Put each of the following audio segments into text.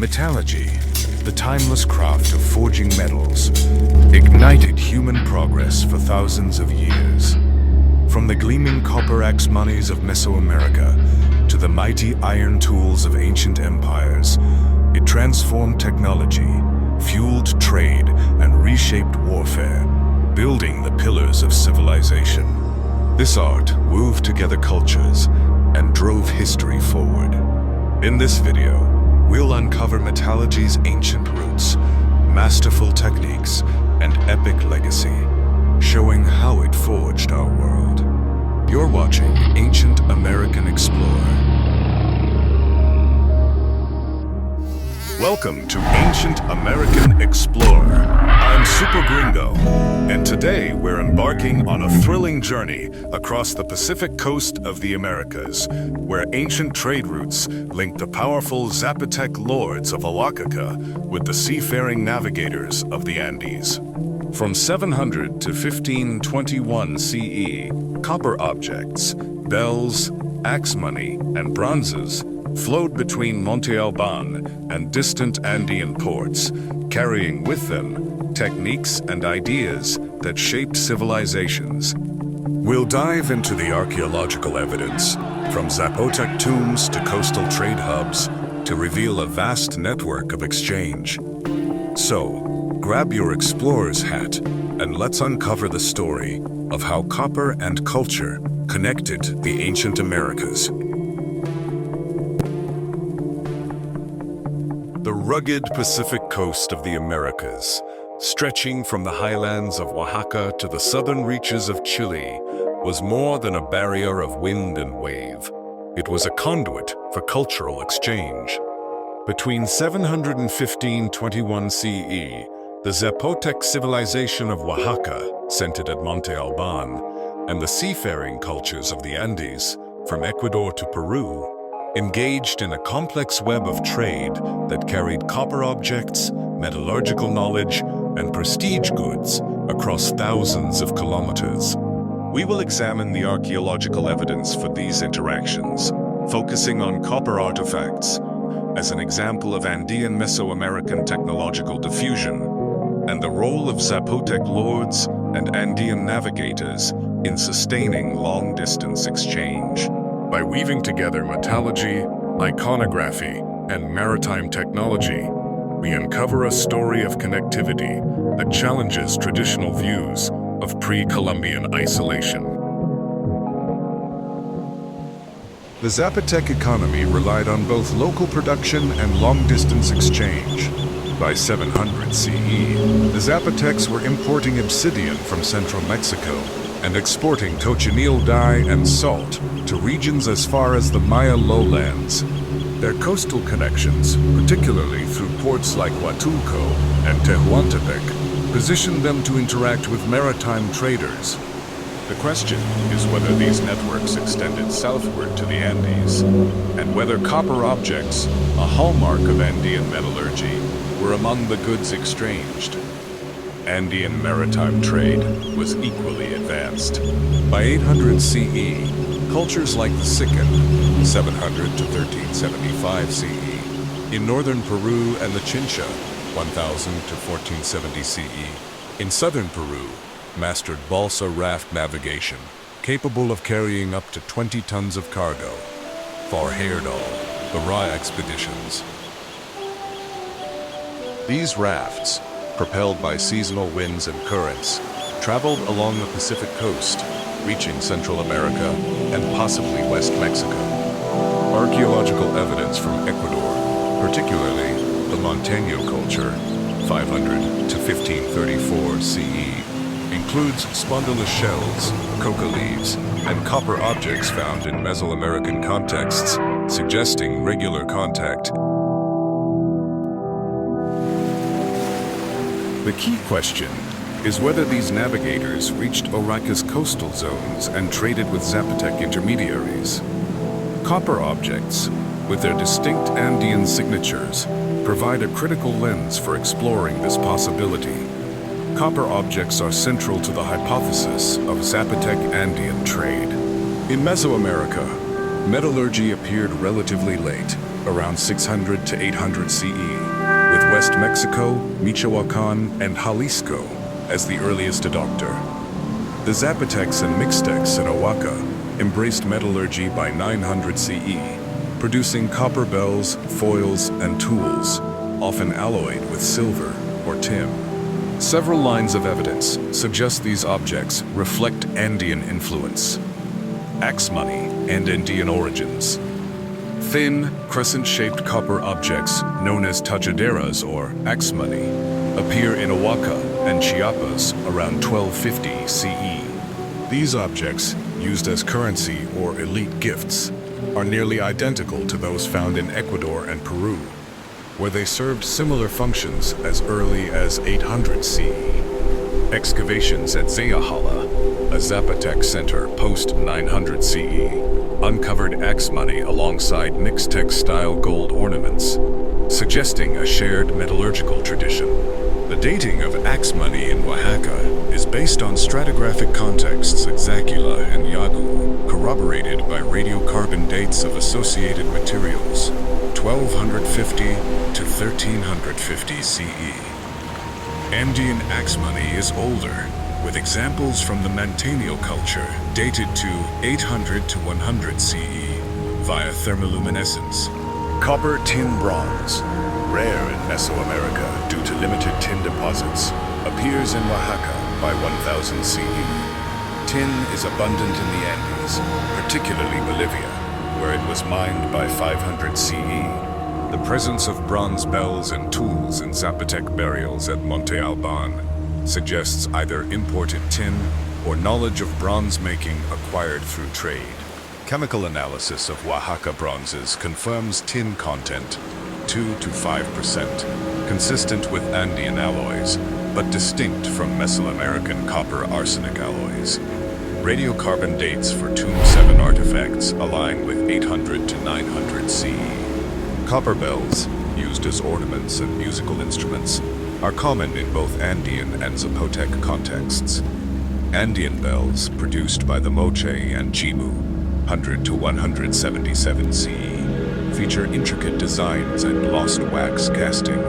Metallurgy, the timeless craft of forging metals, ignited human progress for thousands of years. From the gleaming copper axe monies of Mesoamerica to the mighty iron tools of ancient empires, it transformed technology, fueled trade, and reshaped warfare, building the pillars of civilization. This art wove together cultures and drove history forward. In this video, we'll uncover metallurgy's ancient roots, masterful techniques, and epic legacy, showing how it forged our world. You're watching Ancient American Explorer. Welcome to Ancient American Explorer. I'm SuperGringo, and today we're embarking on a thrilling journey across the Pacific coast of the Americas, where ancient trade routes link the powerful Zapotec lords of Oaxaca with the seafaring navigators of the Andes. From 700 to 1521 CE, copper objects, bells, axe money, and bronzes flowed between Monte Albán and distant Andean ports, carrying with them techniques and ideas that shaped civilizations. We'll dive into the archaeological evidence, from Zapotec tombs to coastal trade hubs, to reveal a vast network of exchange. So, grab your explorer's hat and let's uncover the story of how copper and culture connected the ancient Americas. The rugged Pacific coast of the Americas, stretching from the highlands of Oaxaca to the southern reaches of Chile, was more than a barrier of wind and wave. It was a conduit for cultural exchange. Between 700 and 1521 CE, the Zapotec civilization of Oaxaca, centered at Monte Albán, and the seafaring cultures of the Andes, from Ecuador to Peru, engaged in a complex web of trade that carried copper objects, metallurgical knowledge, and prestige goods across thousands of kilometers. We will examine the archaeological evidence for these interactions, focusing on copper artifacts as an example of Andean Mesoamerican technological diffusion, and the role of Zapotec lords and Andean navigators in sustaining long-distance exchange. By weaving together metallurgy, iconography, and maritime technology, we uncover a story of connectivity that challenges traditional views of pre-Columbian isolation. The Zapotec economy relied on both local production and long-distance exchange. By 700 CE, the Zapotecs were importing obsidian from central Mexico and exporting cochineal dye and salt to regions as far as the Maya lowlands. Their coastal connections, particularly through ports like Huatulco and Tehuantepec, positioned them to interact with maritime traders. The question is whether these networks extended southward to the Andes, and whether copper objects, a hallmark of Andean metallurgy, were among the goods exchanged. Andean maritime trade was equally advanced. By 800 CE, cultures like the Sican, 700 to 1375 CE, in northern Peru, and the Chincha, 1000 to 1470 CE, in southern Peru, mastered balsa raft navigation, capable of carrying up to 20 tons of cargo. For Heyerdahl, the Ra expeditions. These rafts, propelled by seasonal winds and currents, traveled along the Pacific coast, reaching Central America and possibly West Mexico. Archaeological evidence from Ecuador, particularly the Monteño culture, 500 to 1534 CE, includes spondylus shells, coca leaves, and copper objects found in Mesoamerican contexts, suggesting regular contact. The key question is whether these navigators reached Oaxaca's coastal zones and traded with Zapotec intermediaries. Copper objects, with their distinct Andean signatures, provide a critical lens for exploring this possibility. Copper objects are central to the hypothesis of Zapotec-Andean trade. In Mesoamerica, metallurgy appeared relatively late, around 600 to 800 CE, with West Mexico, Michoacan, and Jalisco as the earliest adopter. The Zapotecs and Mixtecs in Oaxaca embraced metallurgy by 900 CE, producing copper bells, foils, and tools, often alloyed with silver or tin. Several lines of evidence suggest these objects reflect Andean influence. Axe money and Andean origins. Thin, crescent-shaped copper objects known as tajaderas or axe money appear in Oaxaca and Chiapas around 1250 CE. These objects, used as currency or elite gifts, are nearly identical to those found in Ecuador and Peru, where they served similar functions as early as 800 CE. Excavations at Zayahala, a Zapotec center post-900 CE, uncovered axe money alongside Mixtec-style gold ornaments, suggesting a shared metallurgical tradition. The dating of axe money in Oaxaca is based on stratigraphic contexts at Zaquila and Yagu, corroborated by radiocarbon dates of associated materials, 1250 to 1350 CE. Andean axe money is older, with examples from the Mantenio culture dated to 800 to 100 CE via thermoluminescence. Copper tin bronze, rare in Mesoamerica due to limited tin deposits, appears in Oaxaca by 1000 CE. Tin is abundant in the Andes, particularly Bolivia, where it was mined by 500 CE. The presence of bronze bells and tools in Zapotec burials at Monte Albán suggests either imported tin or knowledge of bronze making acquired through trade. Chemical analysis of Oaxaca bronzes confirms tin content 2 to 5%, consistent with Andean alloys, but distinct from Mesoamerican copper arsenic alloys. Radiocarbon dates for Tomb 7 artifacts align with 800 to 900 CE. Copper bells, used as ornaments and musical instruments, are common in both Andean and Zapotec contexts. Andean bells, produced by the Moche and Chimu, 100 to 177 CE, feature intricate designs and lost wax casting,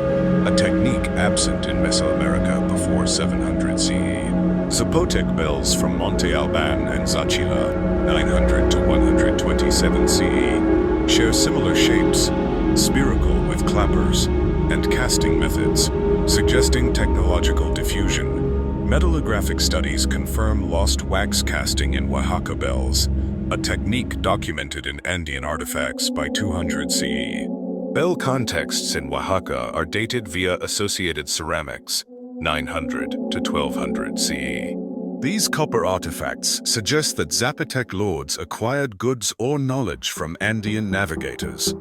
a technique absent in Mesoamerica before 700 CE. Zapotec bells from Monte Albán and Zapchila, 900 to 127 CE, share similar shapes, spherical with clappers, and casting methods, suggesting technological diffusion. Metallographic studies confirm lost wax casting in Oaxaca bells, a technique documented in Andean artifacts by 200 CE. Bell contexts in Oaxaca are dated via associated ceramics, 900 to 1200 CE. These copper artifacts suggest that Zapotec lords acquired goods or knowledge from Andean navigators,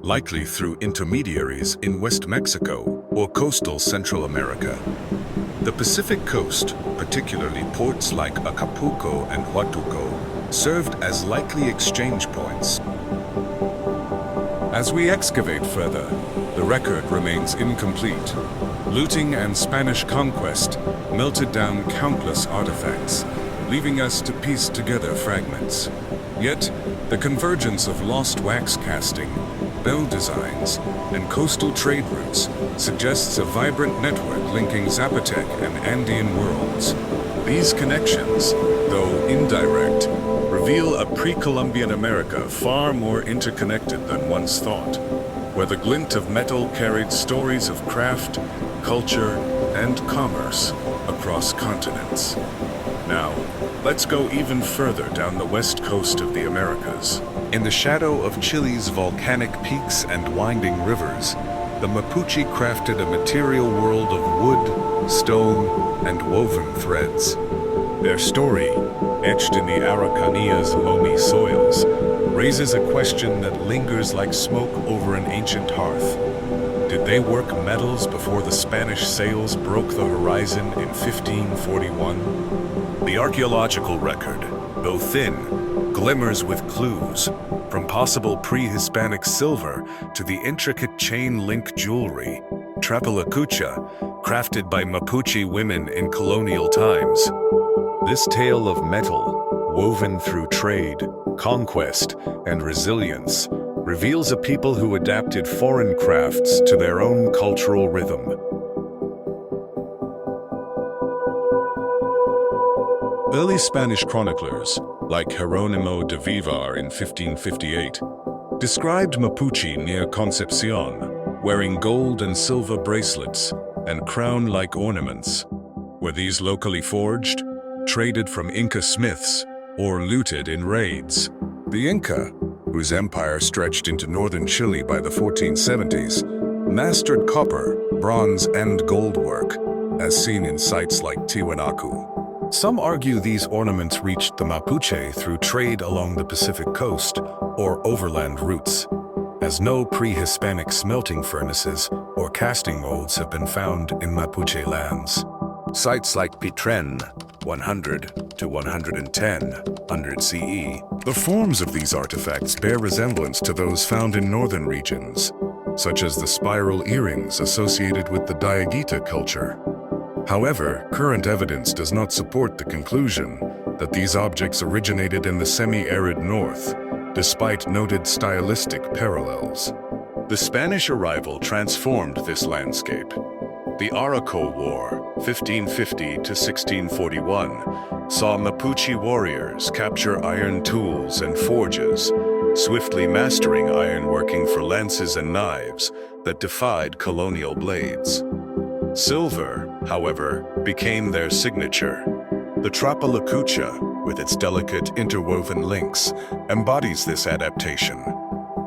likely through intermediaries in West Mexico or coastal Central America. The Pacific coast, particularly ports like Acapulco and Huatuco, served as likely exchange points. As we excavate further, the record remains incomplete. Looting and Spanish conquest melted down countless artifacts, leaving us to piece together fragments. Yet, the convergence of lost wax casting, bell designs, and coastal trade routes suggests a vibrant network linking Zapotec and Andean worlds. These connections, though indirect, reveal a pre-Columbian America far more interconnected than once thought, where the glint of metal carried stories of craft, culture, and commerce across continents. Now, let's go even further down the west coast of the Americas. In the shadow of Chile's volcanic peaks and winding rivers, the Mapuche crafted a material world of wood, stone, and woven threads. Their story, etched in the Araucania's loamy soils, raises a question that lingers like smoke over an ancient hearth. Did they work metals before the Spanish sails broke the horizon in 1541? The archaeological record, though thin, glimmers with clues, from possible pre-Hispanic silver to the intricate chain-link jewelry, trapalacucha, crafted by Mapuche women in colonial times. This tale of metal, woven through trade, conquest, and resilience, reveals a people who adapted foreign crafts to their own cultural rhythm. Early Spanish chroniclers, like Jerónimo de Vivar in 1558, described Mapuche near Concepcion, wearing gold and silver bracelets and crown-like ornaments. Were these locally forged, traded from Inca smiths, or looted in raids? The Inca, whose empire stretched into northern Chile by the 1470s, mastered copper, bronze, and gold work, as seen in sites like Tiwanaku. Some argue these ornaments reached the Mapuche through trade along the Pacific coast or overland routes, as no pre-Hispanic smelting furnaces or casting molds have been found in Mapuche lands. Sites like Pitren, 100 to 110, 100 CE. The forms of these artifacts bear resemblance to those found in northern regions, such as the spiral earrings associated with the Diaguita culture. However, current evidence does not support the conclusion that these objects originated in the semi-arid north, despite noted stylistic parallels. The Spanish arrival transformed this landscape. The Arauco War, 1550 to 1641, saw Mapuche warriors capture iron tools and forges, swiftly mastering ironworking for lances and knives that defied colonial blades. Silver, however, became their signature. The Trapalacucha, with its delicate interwoven links, embodies this adaptation.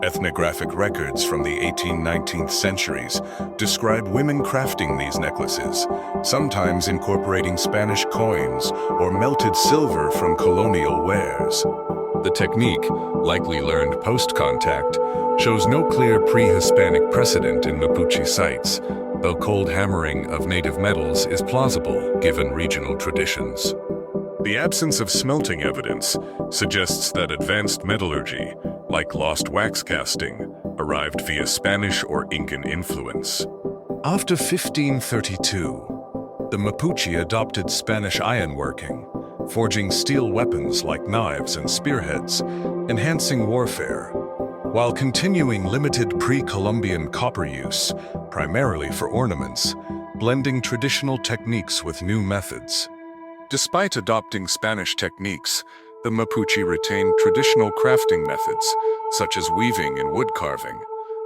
Ethnographic records from the 18th–19th centuries describe women crafting these necklaces, sometimes incorporating Spanish coins or melted silver from colonial wares. The technique, likely learned post-contact, shows no clear pre-Hispanic precedent in Mapuche sites, though cold hammering of native metals is plausible given regional traditions. The absence of smelting evidence suggests that advanced metallurgy, like lost wax casting, arrived via Spanish or Incan influence. After 1532, the Mapuche adopted Spanish ironworking, forging steel weapons like knives and spearheads, enhancing warfare, while continuing limited pre-Columbian copper use, primarily for ornaments, blending traditional techniques with new methods. Despite adopting Spanish techniques, the Mapuche retained traditional crafting methods, such as weaving and wood carving,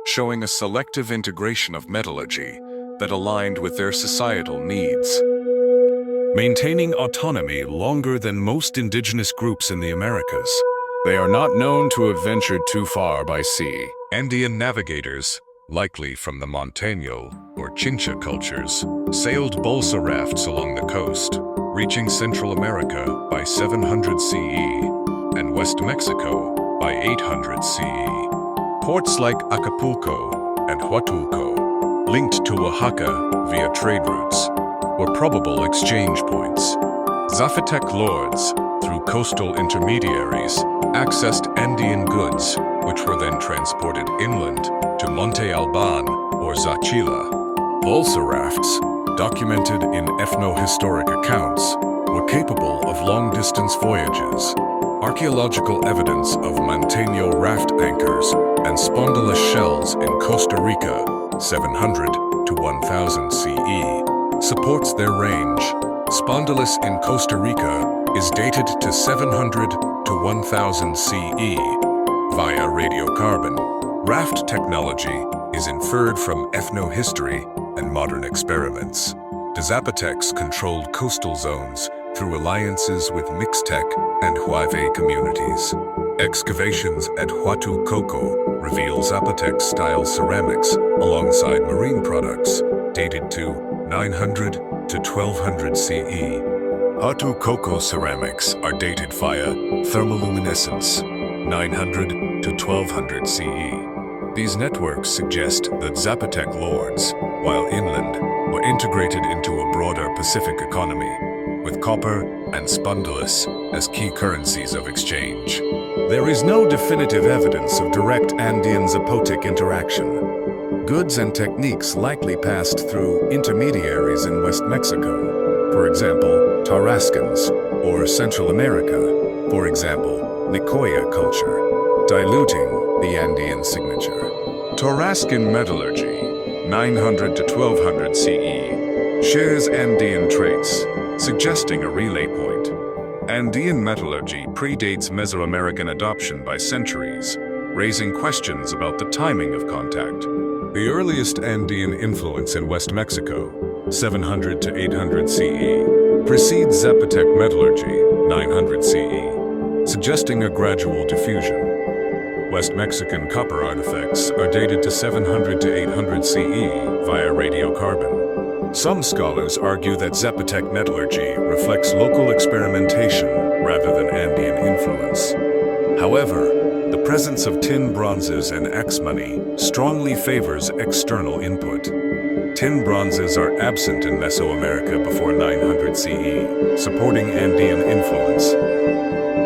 showing a selective integration of metallurgy that aligned with their societal needs. Maintaining autonomy longer than most indigenous groups in the Americas, they are not known to have ventured too far by sea. Andean navigators, likely from the Montaño or Chincha cultures, sailed balsa rafts along the coast, reaching Central America by 700 CE and West Mexico by 800 CE. Ports like Acapulco and Huatulco, linked to Oaxaca via trade routes, were probable exchange points. Zapotec lords, through coastal intermediaries, accessed Andean goods, which were then transported inland to Monte Albán or Zachila. Balsa rafts, documented in ethno-historic accounts, were capable of long-distance voyages. Archaeological evidence of Montaño raft anchors and spondylus shells in Costa Rica, 700 to 1000 CE, supports their range. Spondylus in Costa Rica is dated to 700 to 1000 CE via radiocarbon. Raft technology is inferred from ethnohistory and modern experiments. The Zapotecs controlled coastal zones through alliances with Mixtec and Huave communities. Excavations at Huatulco reveal Zapotec-style ceramics alongside marine products dated to 900 to 1200 CE. Huatulco ceramics are dated via thermoluminescence, 900 to 1200 CE. These networks suggest that Zapotec lords, while inland, were integrated into a broader Pacific economy, with copper and spondylus as key currencies of exchange. There is no definitive evidence of direct Andean-Zapotec interaction. Goods and techniques likely passed through intermediaries in West Mexico, for example, Tarascans, or Central America, for example, Nicoya culture, diluting the Andean signature. Tarascan metallurgy, 900 to 1200 CE, shares Andean traits, suggesting a relay point. Andean metallurgy predates Mesoamerican adoption by centuries, raising questions about the timing of contact. The earliest Andean influence in West Mexico, 700 to 800 CE, precedes Zapotec metallurgy, 900 CE, suggesting a gradual diffusion. West Mexican copper artifacts are dated to 700 to 800 CE via radiocarbon. Some scholars argue that Zapotec metallurgy reflects local experimentation rather than Andean influence. However, the presence of tin bronzes and X money strongly favors external input. Tin bronzes are absent in Mesoamerica before 900 CE, supporting Andean influence.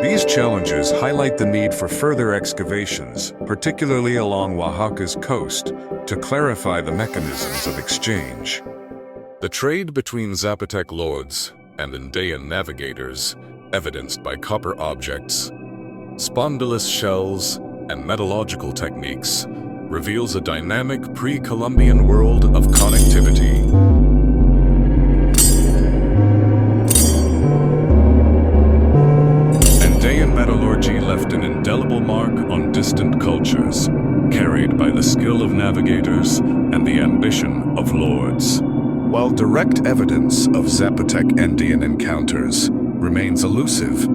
These challenges highlight the need for further excavations, particularly along Oaxaca's coast, to clarify the mechanisms of exchange. The trade between Zapotec lords and Andean navigators, evidenced by copper objects, spondylus shells, and metallurgical techniques, reveals a dynamic pre-Columbian world of connectivity. Andean metallurgy left an indelible mark on distant cultures, carried by the skill of navigators and the ambition of lords. While direct evidence of Zapotec-Andean encounters remains elusive,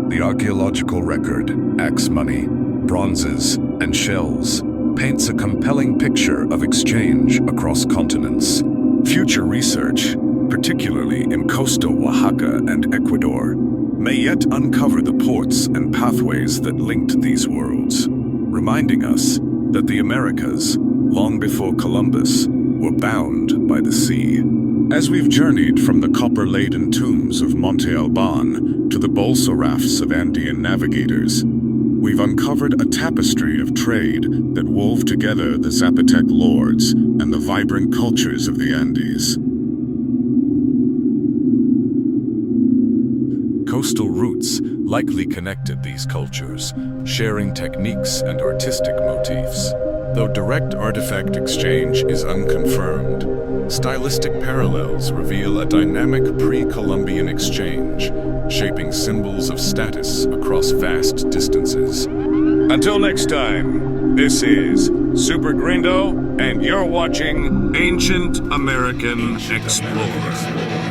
the archaeological record, axe money, bronzes, and shells paints a compelling picture of exchange across continents. Future research, particularly in coastal Oaxaca and Ecuador, may yet uncover the ports and pathways that linked these worlds, reminding us that the Americas, long before Columbus, were bound by the sea. As we've journeyed from the copper-laden tombs of Monte Albán to the balsa rafts of Andean navigators, we've uncovered a tapestry of trade that wove together the Zapotec lords and the vibrant cultures of the Andes. Coastal routes likely connected these cultures, sharing techniques and artistic motifs. Though direct artifact exchange is unconfirmed, stylistic parallels reveal a dynamic pre-Columbian exchange, shaping symbols of status across vast distances. Until next time, this is SuperGringo, and you're watching Ancient American Explorer.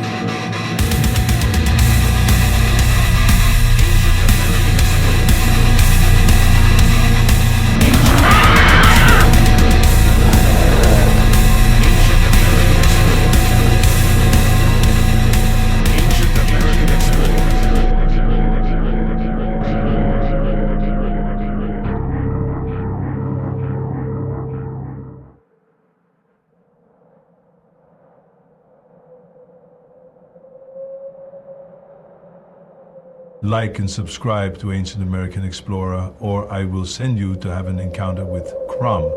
Like and subscribe to Ancient American Explorer, or I will send you to have an encounter with Crumb.